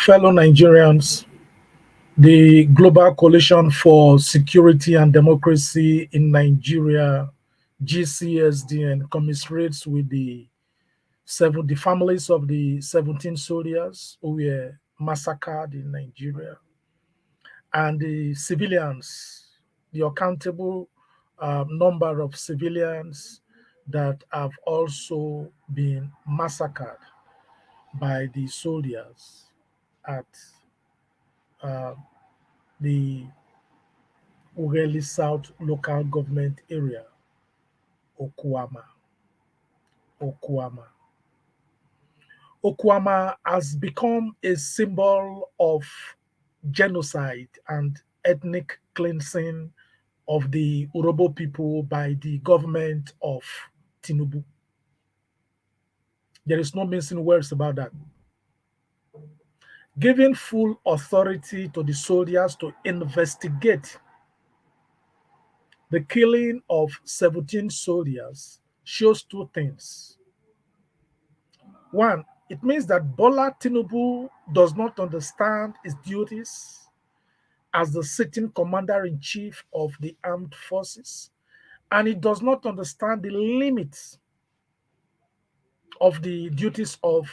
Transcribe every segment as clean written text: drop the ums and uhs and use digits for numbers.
Fellow Nigerians, the Global Coalition for Security and Democracy in Nigeria, GCSDN, commiserates with the families of the 17 soldiers who were massacred in Nigeria and the civilians, the accountable number of civilians that have also been massacred by the soldiers at uh, the Ughelli South local government area, Okuama. Okuama. Okuama has become a symbol of genocide and ethnic cleansing of the Urhobo people by the government of Tinubu. There is no mincing words about that. Giving full authority to the soldiers to investigate the killing of 17 soldiers shows two things. One, it means that Bola Tinubu does not understand his duties as the sitting commander-in-chief of the armed forces, and he does not understand the limits of the duties of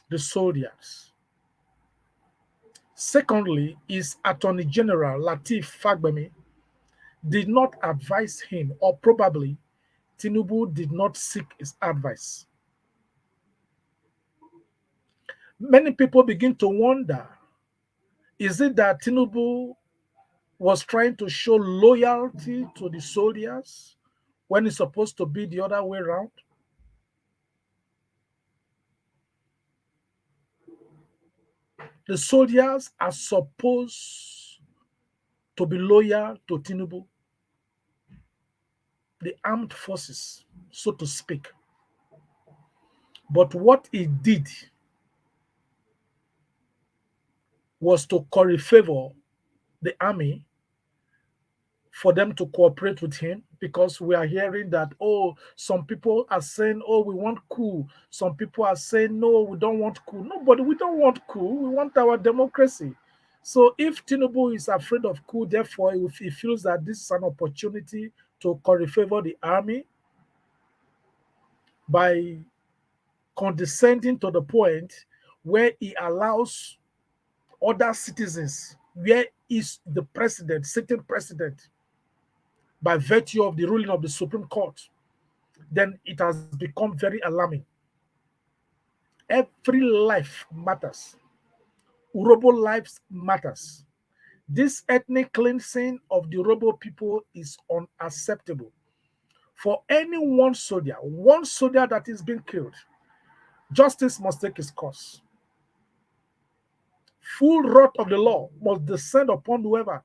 the soldiers. Secondly, his Attorney General, Lateef Fagbemi, did not advise him, or probably Tinubu did not seek his advice. Many people begin to wonder, is it that Tinubu was trying to show loyalty to the soldiers when it's supposed to be the other way around? The soldiers are supposed to be loyal to Tinubu, the armed forces, so to speak. But what he did was to curry favor the army for them to cooperate with him, because we are hearing that, oh, some people are saying, oh, we want coup. Some people are saying, no, we don't want coup. Nobody, we don't want coup. We want our democracy. So if Tinubu is afraid of coup, therefore, if he feels that this is an opportunity to curry favor the army by condescending to the point where he allows other citizens, where is the president, sitting president, by virtue of the ruling of the Supreme Court, then it has become very alarming. Every life matters. Urhobo lives matters. This ethnic cleansing of the Urhobo people is unacceptable. For any one soldier that is being killed, justice must take its course. Full wrath of the law must descend upon whoever,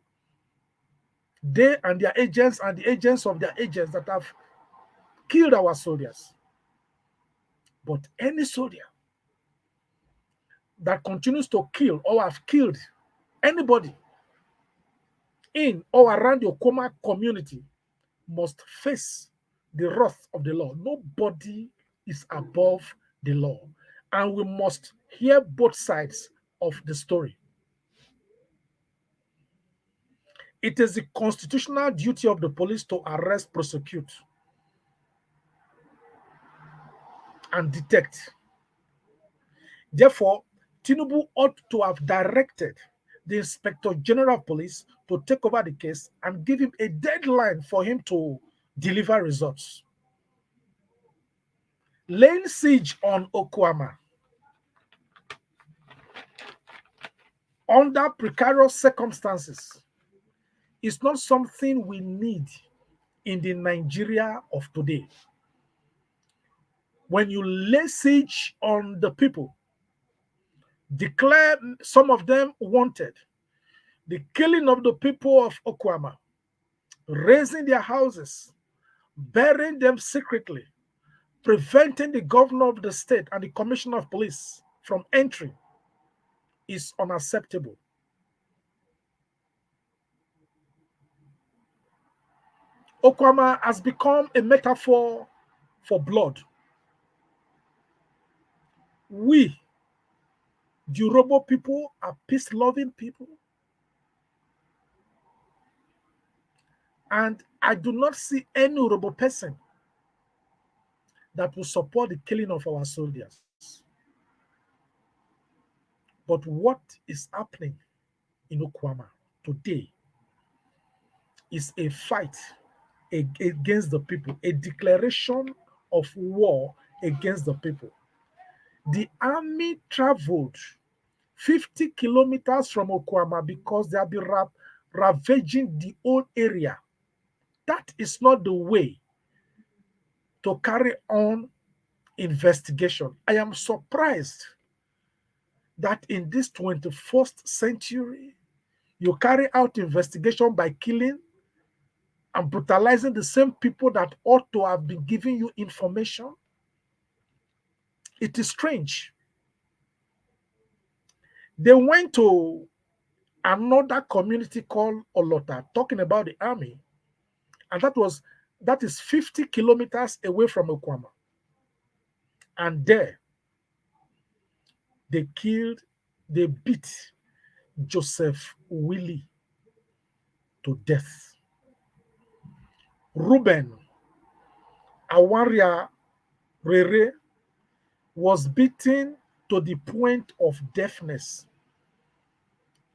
they and their agents and the agents of their agents that have killed our soldiers. But any soldier that continues to kill or have killed anybody in or around the Okuama community must face the wrath of the law. Nobody is above the law. And we must hear both sides of the story. It is the constitutional duty of the police to arrest, prosecute, and detect. Therefore, Tinubu ought to have directed the Inspector General of Police to take over the case and give him a deadline for him to deliver results. Laying siege on Okuama under precarious circumstances is not something we need in the Nigeria of today. When you lay siege on the people, declare some of them wanted, the killing of the people of Okuama, razing their houses, burying them secretly, preventing the governor of the state and the commissioner of police from entering is unacceptable. Okuama has become a metaphor for blood. We The Urhobo people are peace-loving people. And I do not see any Urhobo person that will support the killing of our soldiers. But what is happening in Okuama today is a fight against the people, a declaration of war against the people. The army traveled 50 kilometers from Okuama because they have been ravaging the whole area. That is not the way to carry on investigation. I am surprised that in this 21st century, you carry out investigation by killing and brutalizing the same people that ought to have been giving you information. It is strange. They went to another community called Olota, talking about the army, and that is 50 kilometers away from Okuama. And there, they beat Joseph Willie to death. Reuben Awanriarere was beaten to the point of deafness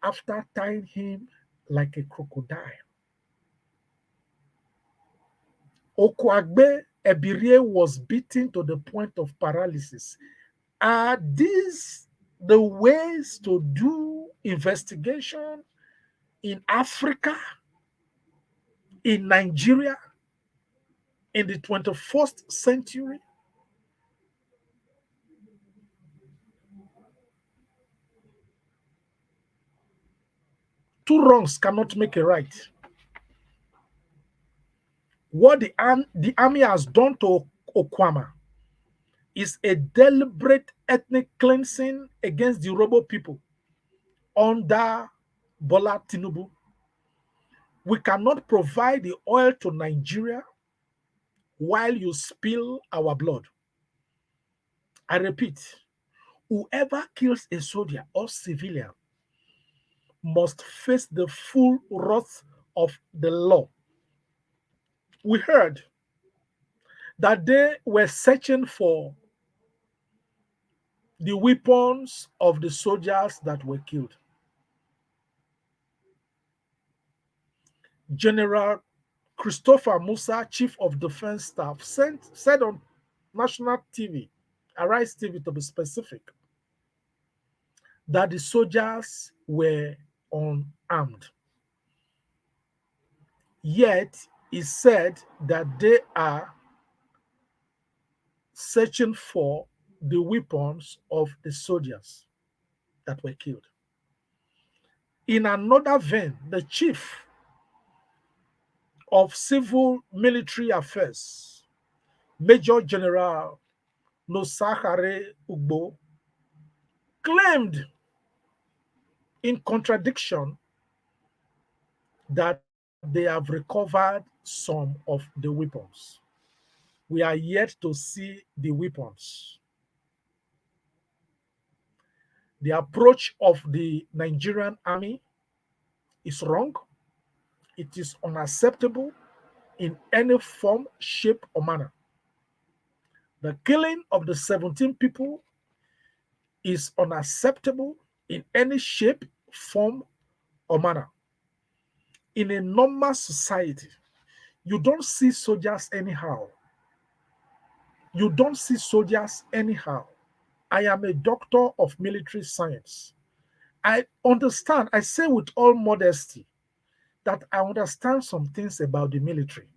after tying him like a crocodile. Okwagbe Ebirie was beaten to the point of paralysis. Are these the ways to do investigation in Africa, in Nigeria, in the 21st century? Two wrongs cannot make a right. What the army has done to Okuama is a deliberate ethnic cleansing against the Urhobo people under Bola Tinubu. We cannot provide the oil to Nigeria while you spill our blood. I repeat, whoever kills a soldier or civilian must face the full wrath of the law. We heard that they were searching for the weapons of the soldiers that were killed. General Christopher Musa, Chief of Defense Staff, said on national TV, Arise TV to be specific, that the soldiers were unarmed. Yet, he said that they are searching for the weapons of the soldiers that were killed. In another vein, the Chief of Civil Military Affairs, Major General Nosakhare Ugbo, claimed in contradiction that they have recovered some of the weapons. We are yet to see the weapons. The approach of the Nigerian army is wrong. It is unacceptable in any form, shape, or manner. The killing of the 17 people is unacceptable in any shape, form, or manner. In a normal society, you don't see soldiers anyhow. You don't see soldiers anyhow. I am a doctor of military science. I understand, I say with all modesty, that I understand some things about the military.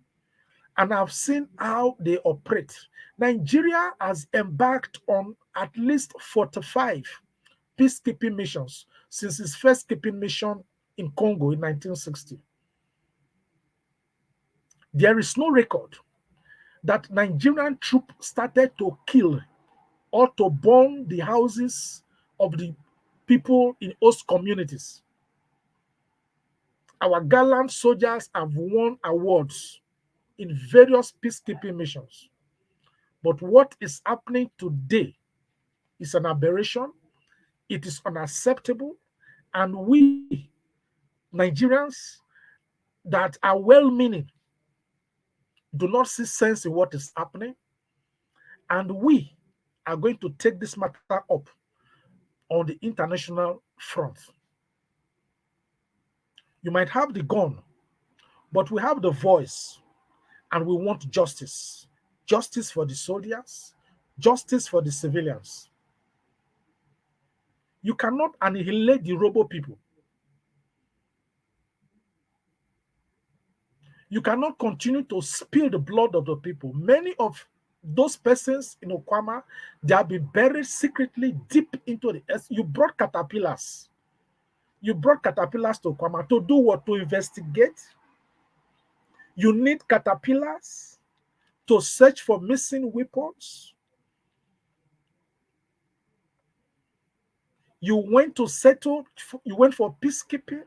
And I've seen how they operate. Nigeria has embarked on at least 45 peacekeeping missions since its first keeping mission in Congo in 1960. There is no record that Nigerian troops started to kill or to burn the houses of the people in host communities. Our gallant soldiers have won awards in various peacekeeping missions. But what is happening today is an aberration. It is unacceptable. And we, Nigerians that are well meaning, do not see sense in what is happening. And we are going to take this matter up on the international front. You might have the gun, but we have the voice, and we want justice. Justice for the soldiers, justice for the civilians. You cannot annihilate the Urhobo people. You cannot continue to spill the blood of the people. Many of those persons in Okuama, they have been buried secretly deep into the earth. You brought caterpillars. You brought caterpillars to Okuama to do what? To investigate. You need caterpillars to search for missing weapons. You went to settle, you went for peacekeeping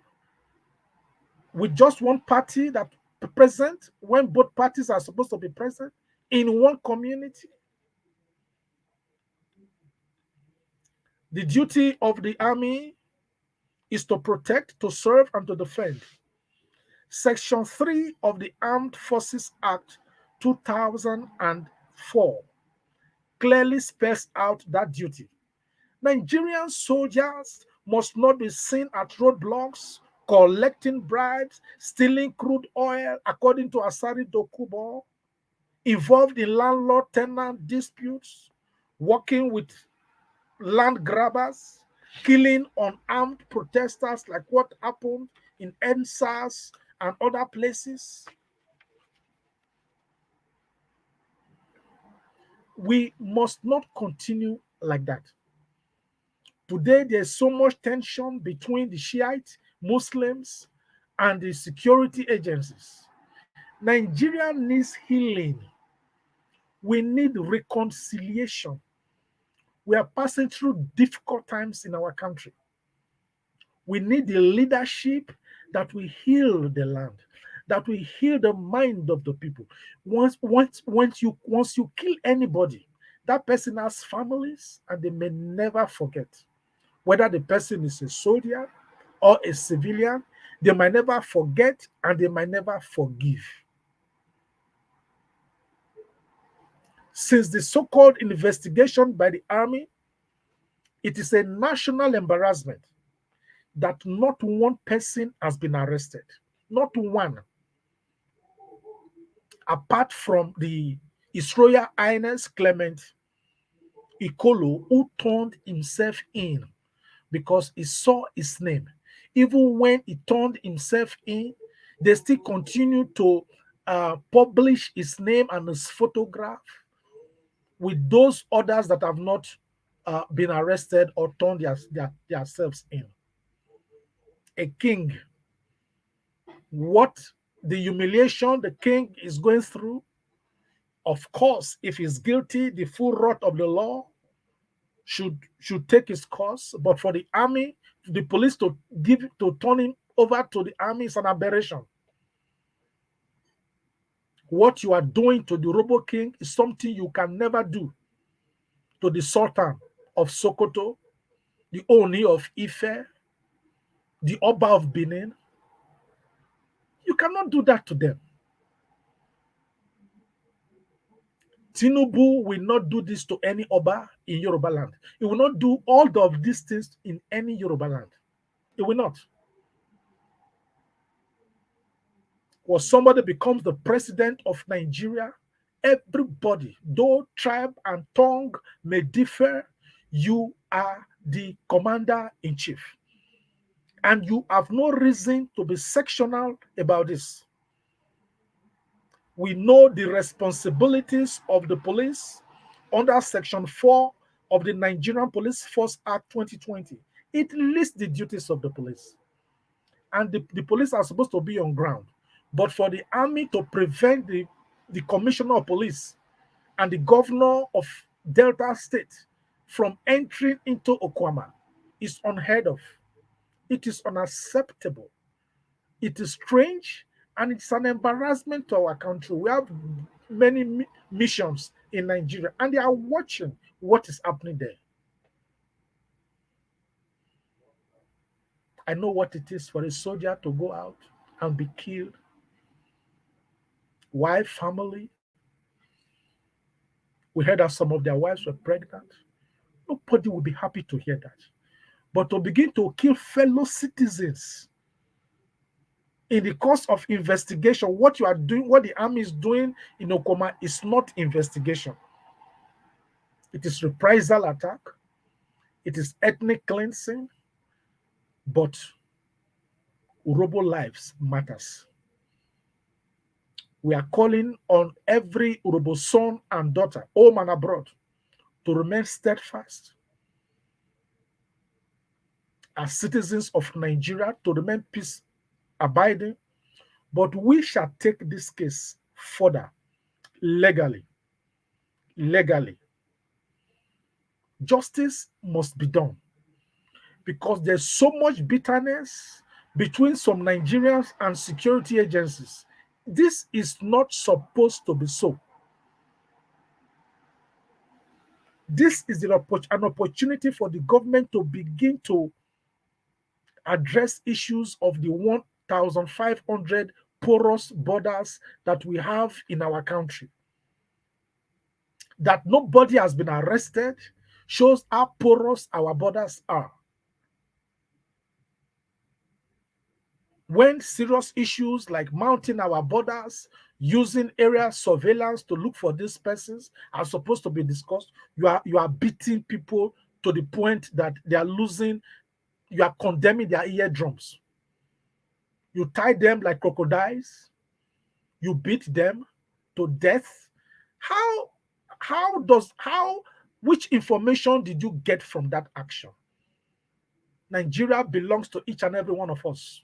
with just one party that present when both parties are supposed to be present in one community. The duty of the army is to protect, to serve, and to defend. Section 3 of the Armed Forces Act 2004 clearly spells out that duty. Nigerian soldiers must not be seen at roadblocks, collecting bribes, stealing crude oil, according to Asari Dokubo, involved in landlord-tenant disputes, working with land grabbers, killing unarmed protesters like what happened in NSAS and other places. We must not continue like that. Today, there's so much tension between the Shiite Muslims and the security agencies. Nigeria needs healing. We need reconciliation. We are passing through difficult times in our country. We need the leadership that will heal the land, that will heal the mind of the people. Once you kill anybody, that person has families and they may never forget. Whether the person is a soldier or a civilian, they might never forget and they might never forgive. Since the so-called investigation by the army, it is a national embarrassment that not one person has been arrested. Not one. Apart from His Royal Highness Clement Ikolo, who turned himself in because he saw his name. Even when he turned himself in, they still continue to publish his name and his photograph with those others that have not been arrested or turned themselves in. A king, what the humiliation the king is going through, of course, if he's guilty, the full wrath of the law should take its course. But for the army, the police to turn him over to the army is an aberration. What you are doing to the Urhobo king is something you can never do to the Sultan of Sokoto, the Oni of Ife, the Oba of Benin. You cannot do that to them. Tinubu will not do this to any Oba in Yoruba land. He will not do all of these things in any Yoruba land. He will not. When somebody becomes the president of Nigeria, everybody, though tribe and tongue may differ, you are the commander-in-chief. And you have no reason to be sectional about this. We know the responsibilities of the police under Section 4 of the Nigerian Police Force Act 2020. It lists the duties of the police. And the police are supposed to be on ground. But for the army to prevent the commissioner of police and the governor of Delta State from entering into Okuama is unheard of. It is unacceptable. It is strange, and it's an embarrassment to our country. We have many missions in Nigeria, and they are watching what is happening there. I know what it is for a soldier to go out and be killed. Wife, family. We heard that some of their wives were pregnant. Nobody will be happy to hear that. But to begin to kill fellow citizens in the course of investigation, what you are doing, what the army is doing in Okuama is not investigation. It is reprisal attack. It is ethnic cleansing. But Urhobo lives matters. We are calling on every Urhobo son and daughter, home and abroad, to remain steadfast as citizens of Nigeria, to remain peace abiding. But we shall take this case further legally. Legally. Justice must be done because there's so much bitterness between some Nigerians and security agencies. This is not supposed to be so. This is an opportunity for the government to begin to address issues of the 1,500 porous borders that we have in our country. That nobody has been arrested shows how porous our borders are. When serious issues like mounting our borders, using area surveillance to look for these persons are supposed to be discussed, you are beating people to the point that they are losing, you are condemning their eardrums. You tie them like crocodiles, you beat them to death. Which information did you get from that action? Nigeria belongs to each and every one of us.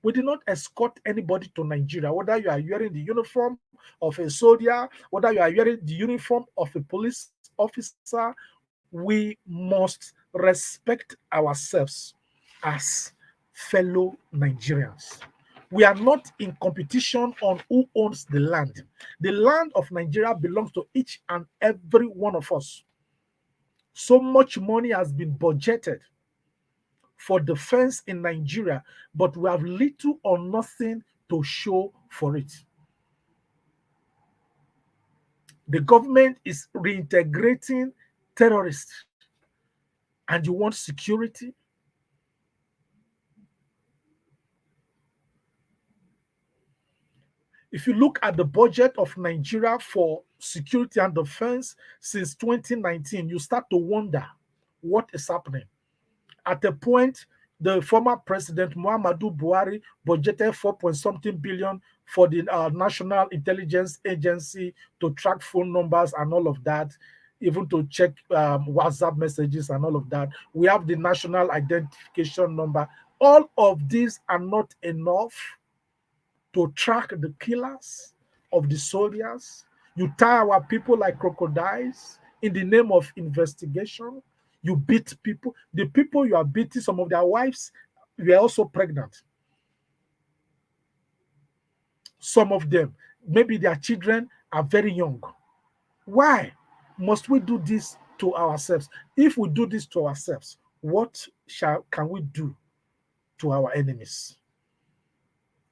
We did not escort anybody to Nigeria, whether you are wearing the uniform of a soldier, whether you are wearing the uniform of a police officer. We must respect ourselves as fellow Nigerians. We are not in competition on who owns the land. The land of Nigeria belongs to each and every one of us. So much money has been budgeted for defense in Nigeria, but we have little or nothing to show for it. The government is reintegrating terrorists, and you want security? If you look at the budget of Nigeria for security and defense since 2019, you start to wonder what is happening. At a point, the former president Muhammadu Buhari budgeted 4 point something billion for the National Intelligence Agency to track phone numbers and all of that, even to check WhatsApp messages and all of that. We have the national identification number. All of these are not enough to track the killers of the soldiers. You tie our people like crocodiles in the name of investigation. You beat people. The people you are beating, some of their wives were also pregnant. Some of them, maybe their children are very young. Why must we do this to ourselves? If we do this to ourselves, what can we do to our enemies?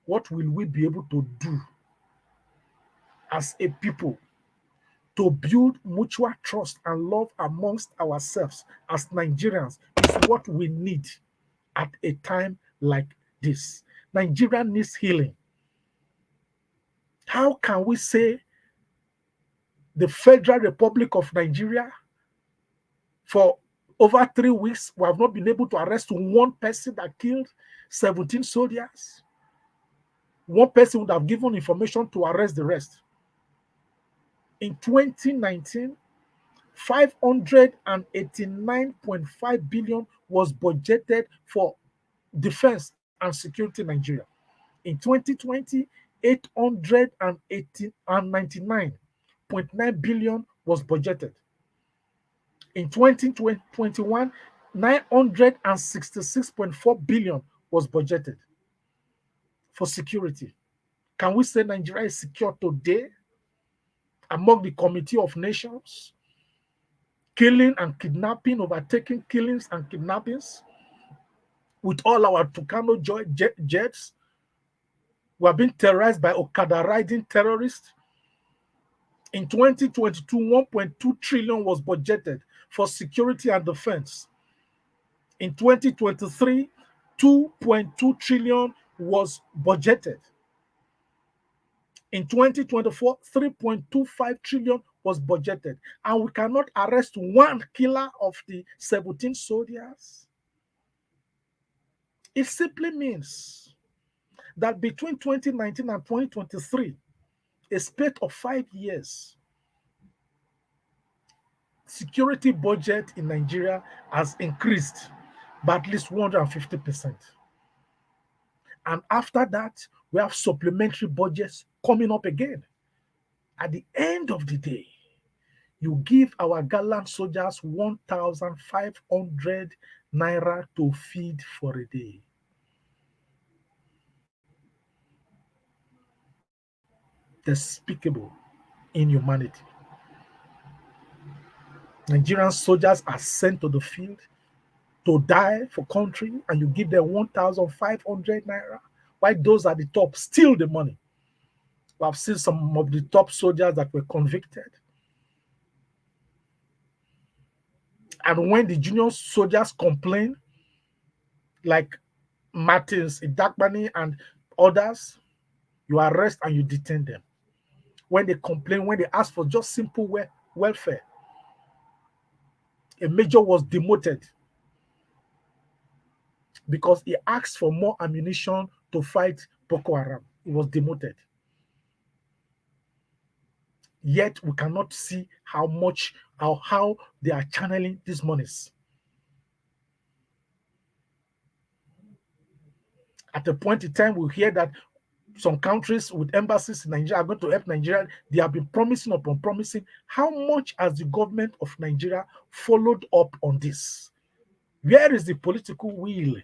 What will we be able to do as a people to build mutual trust and love amongst ourselves as Nigerians is what we need at a time like this. Nigeria needs healing. How can we say the Federal Republic of Nigeria, for over 3 weeks, we have not been able to arrest one person that killed 17 soldiers? One person would have given information to arrest the rest. In 2019, 589.5 billion was budgeted for defense and security in Nigeria. In 2020, 899.9 billion was budgeted. In 2021, 966.4 billion was budgeted for security. Can we say Nigeria is secure today among the Committee of Nations? Killing and kidnapping, overtaking killings and kidnappings. with all our Tucano jets. We are being terrorized by Okada riding terrorists. In 2022, 1.2 trillion was budgeted for security and defense. In 2023, 2.2 trillion was budgeted. In 2024, 3.25 trillion was budgeted. And we cannot arrest one killer of the 17 soldiers. It simply means that between 2019 and 2023, a spate of 5 years, security budget in Nigeria has increased by at least 150%. And after that, we have supplementary budgets coming up again. At the end of the day, you give our gallant soldiers 1,500 naira to feed for a day. Despicable inhumanity. Nigerian soldiers are sent to the field to die for country, and you give them 1,500 naira. Why those at the top steal the money? We have seen some of the top soldiers that were convicted. And when the junior soldiers complain, like Martins, Idakbani, and others, you arrest and you detain them. When they complain, when they ask for just simple welfare, a major was demoted because he asked for more ammunition to fight Boko Haram. He was demoted. Yet we cannot see how they are channeling these monies. At a point in time, we hear that some countries with embassies in Nigeria are going to help Nigeria. They have been promising upon promising. How much has the government of Nigeria followed up on this? Where is the political will?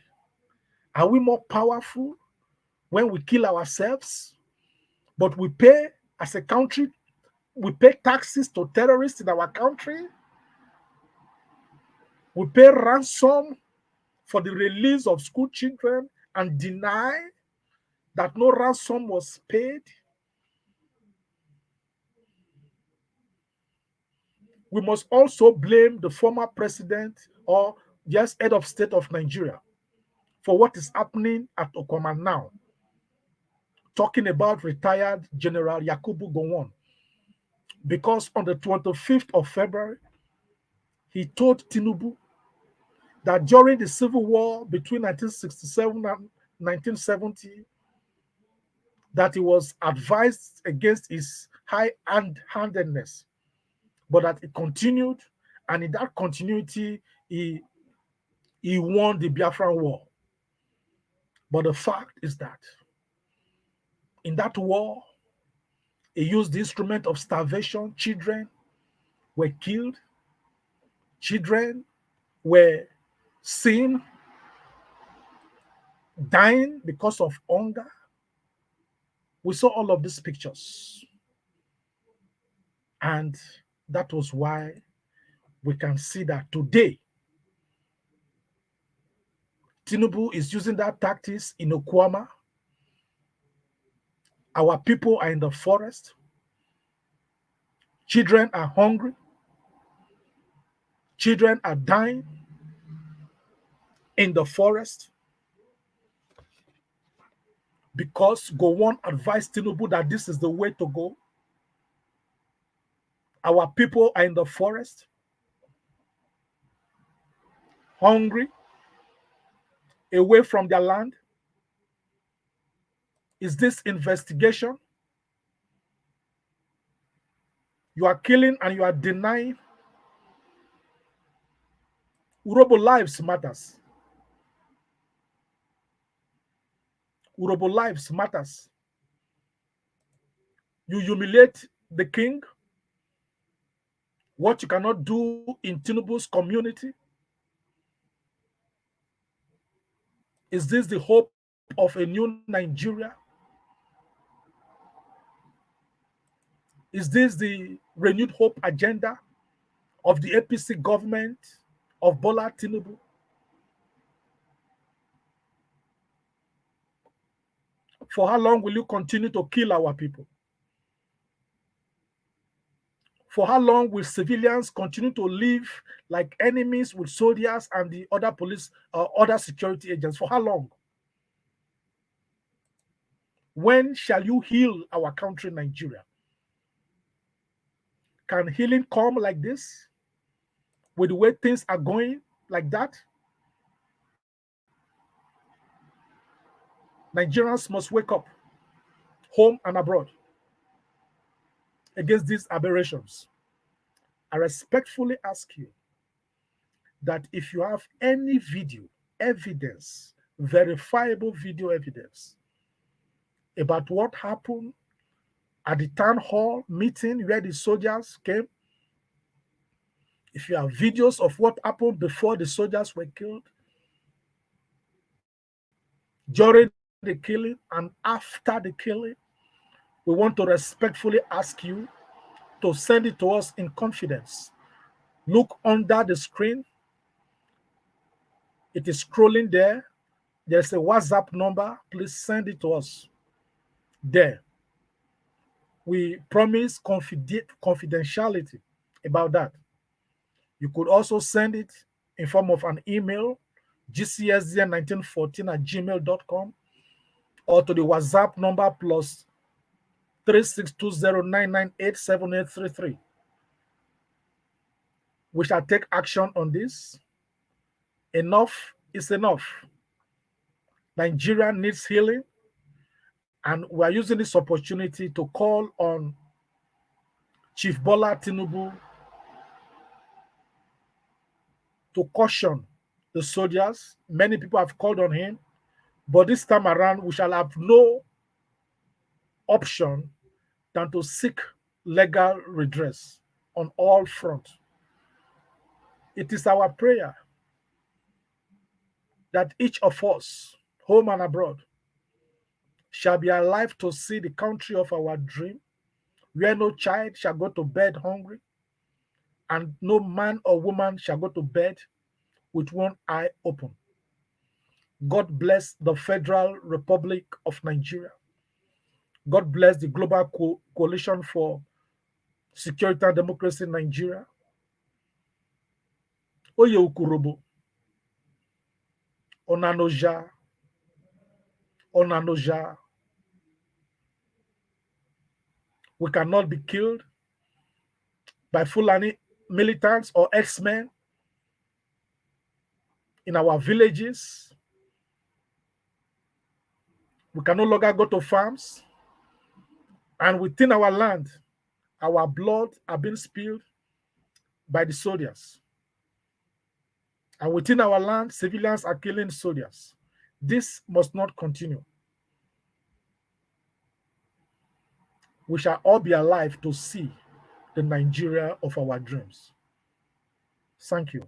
Are we more powerful when we kill ourselves? But we pay, as a country, we pay taxes to terrorists in our country. We pay ransom for the release of school children and deny that no ransom was paid. We must also blame the former president or just head of state of Nigeria for what is happening at Okuama now. Talking about retired General Yakubu Gowon. Because on the 25th of February, he told Tinubu that during the civil war between 1967 and 1970, that he was advised against his high-handedness, but that he continued, and in that continuity, he won the Biafran War. But the fact is that in that war, he used the instrument of starvation. Children were killed. Children were seen dying because of hunger. We saw all of these pictures. And that was why we can see that today, Tinubu is using that tactics in Okuama. Our people are in the forest. Children are hungry. Children are dying in the forest because Gowon advised Tinubu that this is the way to go. Our people are in the forest, hungry, away from their land. Is this investigation? You are killing and you are denying. Urhobo lives matters. Urhobo lives matters. You humiliate the king. What you cannot do in Tinubu's community. Is this the hope of a new Nigeria? Is this the renewed hope agenda of the APC government of Bola Tinubu? For how long will you continue to kill our people? For how long will civilians continue to live like enemies with soldiers and the other police or other security agents? For how long? When shall you heal our country, Nigeria? Can healing come like this? With the way things are going like that? Nigerians must wake up, home and abroad, against these aberrations. I respectfully ask you that if you have any video evidence, verifiable video evidence about what happened at the town hall meeting where the soldiers came, if you have videos of what happened before the soldiers were killed, during the killing and after the killing, we want to respectfully ask you to send it to us in confidence. Look under the screen. It is scrolling there. There's a WhatsApp number. Please send it to us there. We promise confidentiality about that. You could also send it in form of an email, gcsdn1914@gmail.com, or to the WhatsApp number plus 3620998783. We shall take action on this. Enough is enough. Nigeria needs healing, and we are using this opportunity to call on Chief Bola Tinubu to caution the soldiers. Many people have called on him, but this time around, we shall have no option than to seek legal redress on all fronts. It is our prayer that each of us, home and abroad, shall be alive to see the country of our dream, where no child shall go to bed hungry, and no man or woman shall go to bed with one eye open. God bless the Federal Republic of Nigeria. God bless the Global Coalition for Security and Democracy in Nigeria. Oye Ukurobo, Onanoja, Onanoja. We cannot be killed by Fulani militants or X-Men in our villages. We can no longer go to farms. And within our land, our blood are being spilled by the soldiers. And within our land, civilians are killing soldiers. This must not continue. We shall all be alive to see the Nigeria of our dreams. Thank you.